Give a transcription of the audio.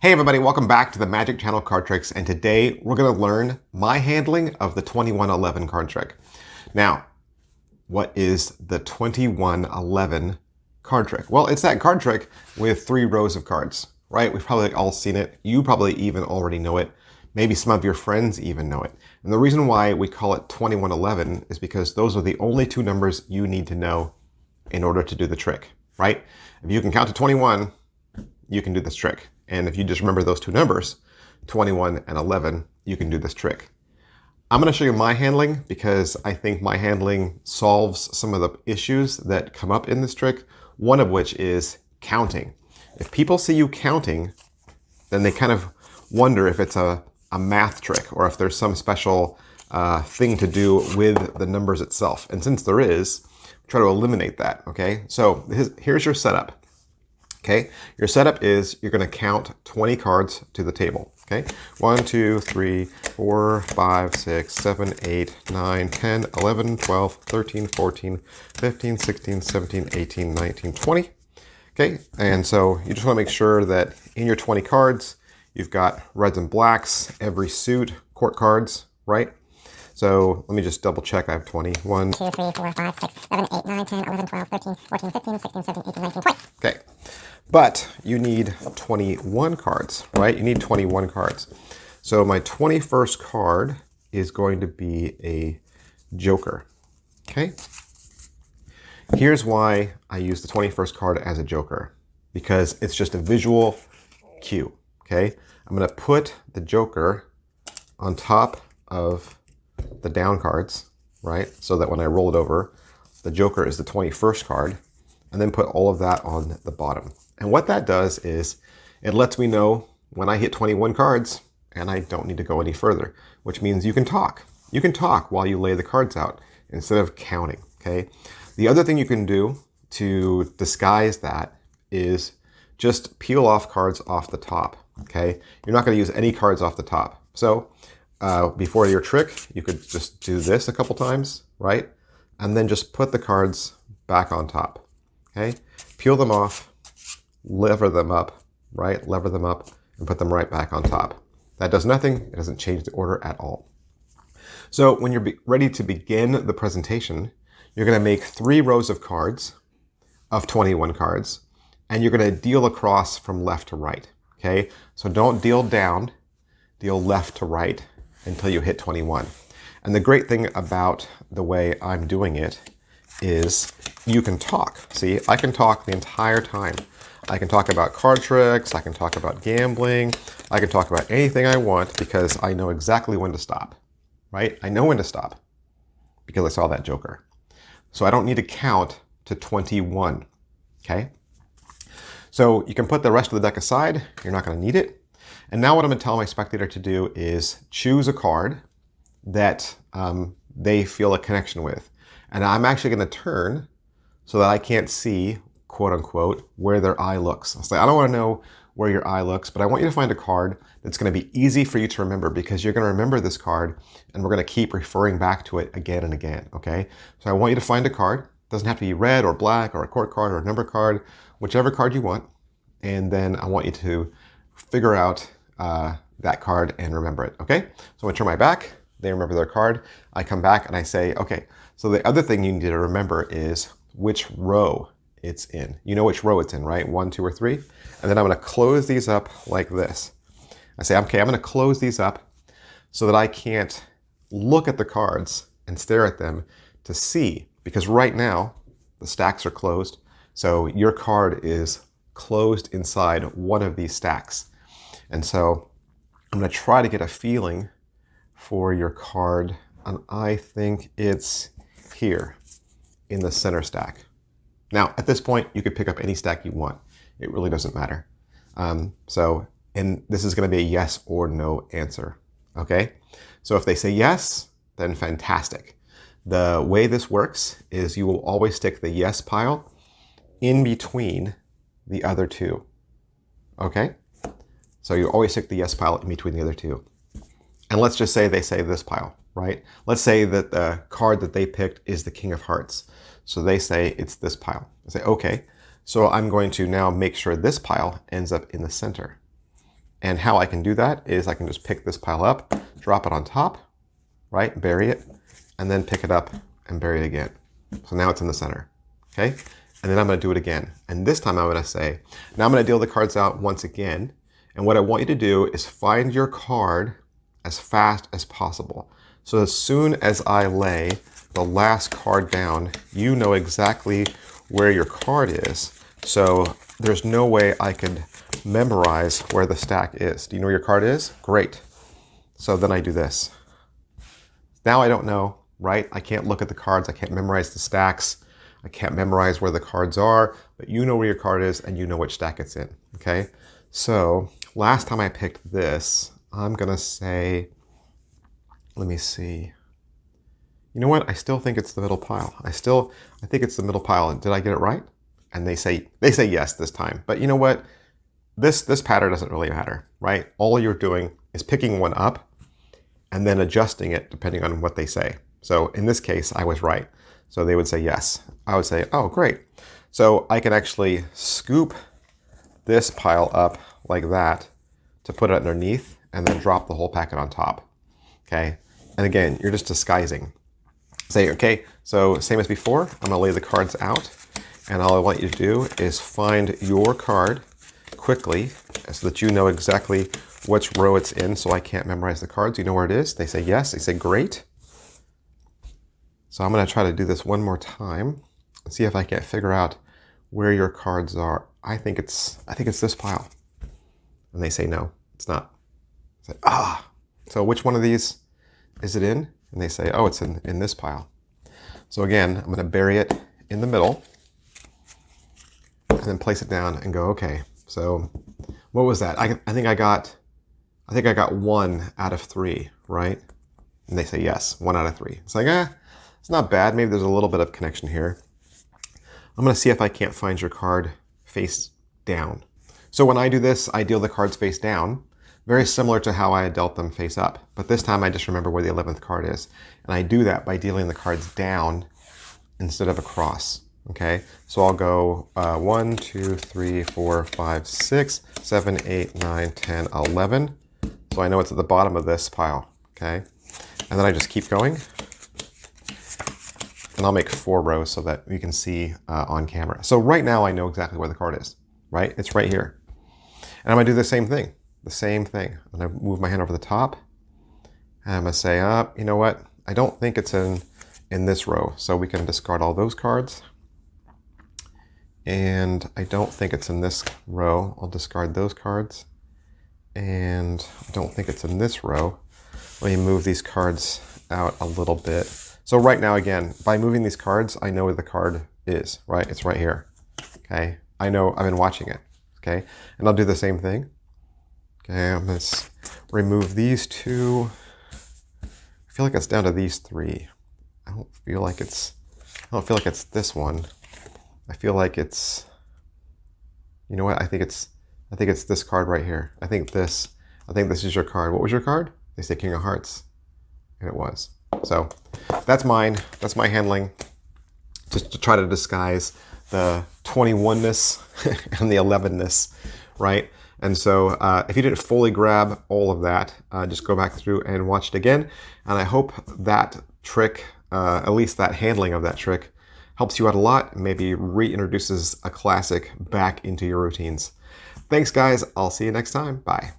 Hey everybody, welcome back to the Magic Channel Card Tricks, and today we're going to learn my handling of the 2111 card trick. Now, what is the 2111 card trick? Well, it's that card trick with 3 rows of cards, right? We've probably all seen it. You probably even already know it. Maybe some of your friends even know it. And the reason why we call it 2111 is because those are the only 2 numbers you need to know in order to do the trick, right? If you can count to 21, you can do this trick. And if you just remember those 2 numbers, 21 and 11, you can do this trick. I'm going to show you my handling because I think my handling solves some of the issues that come up in this trick, one of which is counting. If people see you counting, then they kind of wonder if it's a math trick or if there's some special thing to do with the numbers itself. And since there is, try to eliminate that, okay? So here's your setup. Okay, your setup is you're going to count 20 cards to the table. Okay, 1, 2, 3, 4, 5, 6, 7, 8, 9, 10, 11, 12, 13, 14, 15, 16, 17, 18, 19, 20. Okay, and so you just want to make sure that in your 20 cards, you've got reds and blacks, every suit, court cards, right? So let me just double check. I have 20. 1, 2, 3, 4, 5, 6, 7, 8, 9, 10, 11, 12, 13, 14, 15, 16, 17, 18, 19, 20. Okay. But you need 21 cards, right? You need 21 cards. So my 21st card is going to be a joker. Okay. Here's why I use the 21st card as a joker. Because it's just a visual cue. Okay. I'm going to put the joker on top of the down cards, right? So that when I roll it over, the joker is the 21st card, and then put all of that on the bottom. And what that does is it lets me know when I hit 21 cards and I don't need to go any further, which means you can talk. You can talk while you lay the cards out instead of counting, okay? The other thing you can do to disguise that is just peel off cards off the top, okay? You're not going to use any cards off the top. So before your trick, you could just do this a couple times, right? And then just put the cards back on top, okay? Peel them off, lever them up, right? Lever them up and put them right back on top. That does nothing. It doesn't change the order at all. So when you're ready to begin the presentation, you're going to make 3 rows of cards, of 21 cards, and you're going to deal across from left to right, okay? So don't deal down, deal left to right until you hit 21. And the great thing about the way I'm doing it is you can talk. See, I can talk the entire time. I can talk about card tricks, I can talk about gambling, I can talk about anything I want because I know exactly when to stop, right? I know when to stop because I saw that joker. So I don't need to count to 21, okay? So you can put the rest of the deck aside, you're not going to need it. And now what I'm going to tell my spectator to do is choose a card that they feel a connection with. And I'm actually going to turn so that I can't see, quote unquote, where their eye looks. So I don't want to know where your eye looks, but I want you to find a card that's going to be easy for you to remember because you're going to remember this card and we're going to keep referring back to it again and again, okay? So I want you to find a card. It doesn't have to be red or black or a court card or a number card, whichever card you want. And then I want you to figure out that card and remember it, okay? So I'm going to turn my back. They remember their card. I come back and I say, okay, so the other thing you need to remember is which row it's in. You know which row it's in, right? 1, 2, or 3. And then I'm going to close these up like this. I say, okay, I'm going to close these up so that I can't look at the cards and stare at them to see. Because right now, the stacks are closed. So your card is closed inside one of these stacks. And so I'm going to try to get a feeling for your card. And I think it's here in the center stack. Now, at this point, you could pick up any stack you want. It really doesn't matter. And this is going to be a yes or no answer, okay? So if they say yes, then fantastic. The way this works is you will always stick the yes pile in between the other 2, okay? So you always stick the yes pile in between the other 2. And let's just say they say this pile, right? Let's say that the card that they picked is the King of Hearts. So they say it's this pile. I say, okay, so I'm going to now make sure this pile ends up in the center. And how I can do that is I can just pick this pile up, drop it on top, right? Bury it, and then pick it up and bury it again. So now it's in the center, okay? And then I'm gonna do it again. And this time I'm gonna say, now I'm gonna deal the cards out once again. And what I want you to do is find your card as fast as possible. So as soon as I lay the last card down, you know exactly where your card is. So there's no way I could memorize where the stack is. Do you know where your card is? Great. So then I do this. Now I don't know, right? I can't look at the cards. I can't memorize the stacks. I can't memorize where the cards are, but you know where your card is and you know which stack it's in, okay? So last time I picked this, I'm gonna say, let me see. You know what? I still think it's the middle pile. I think it's the middle pile. Did I get it right? And they say yes this time. But you know what? This pattern doesn't really matter, right? All you're doing is picking one up and then adjusting it depending on what they say. So in this case, I was right. So they would say yes. I would say, oh, great. So I can actually scoop this pile up like that to put it underneath and then drop the whole packet on top, okay? And again, you're just disguising. Say, okay, so same as before, I'm gonna lay the cards out, and all I want you to do is find your card quickly so that you know exactly which row it's in, so I can't memorize the cards. You know where it is? They say yes, they say great. So I'm gonna try to do this one more time and see if I can't figure out where your cards are. I think it's this pile. And they say no, it's not. I say, ah. So which one of these is it in? And they say, oh, it's in this pile. So again, I'm gonna bury it in the middle and then place it down and go, okay. So what was that? I think I got 1 out of 3, right? And they say yes, 1 out of 3. It's like, it's not bad. Maybe there's a little bit of connection here. I'm gonna see if I can't find your card face down. So when I do this, I deal the cards face down, very similar to how I dealt them face up. But this time I just remember where the 11th card is. And I do that by dealing the cards down instead of across, okay? So I'll go 1, 2, 3, 4, 5, 6, 7, 8, 9, 10, 11. So I know it's at the bottom of this pile, okay? And then I just keep going. And I'll make 4 rows so that you can see on camera. So right now I know exactly where the card is, right? It's right here. And I'm gonna do the same thing. I'm gonna move my hand over the top. And I'm gonna say, you know what? I don't think it's in this row. So we can discard all those cards. And I don't think it's in this row. I'll discard those cards. And I don't think it's in this row. Let me move these cards out a little bit. So right now, again, by moving these cards, I know where the card is, right? It's right here, okay? I know, I've been watching it, okay? And I'll do the same thing. Okay, I'm gonna remove these 2. I feel like it's down to these 3. I don't feel like it's this one. I feel like it's, you know what? I think it's this card right here. I think this is your card. What was your card? They say King of Hearts, and it was. So that's mine. That's my handling, just to try to disguise the 21-ness and the 11-ness, right? And so if you didn't fully grab all of that, just go back through and watch it again. And I hope that trick, at least that handling of that trick, helps you out a lot, maybe reintroduces a classic back into your routines. Thanks, guys. I'll see you next time. Bye.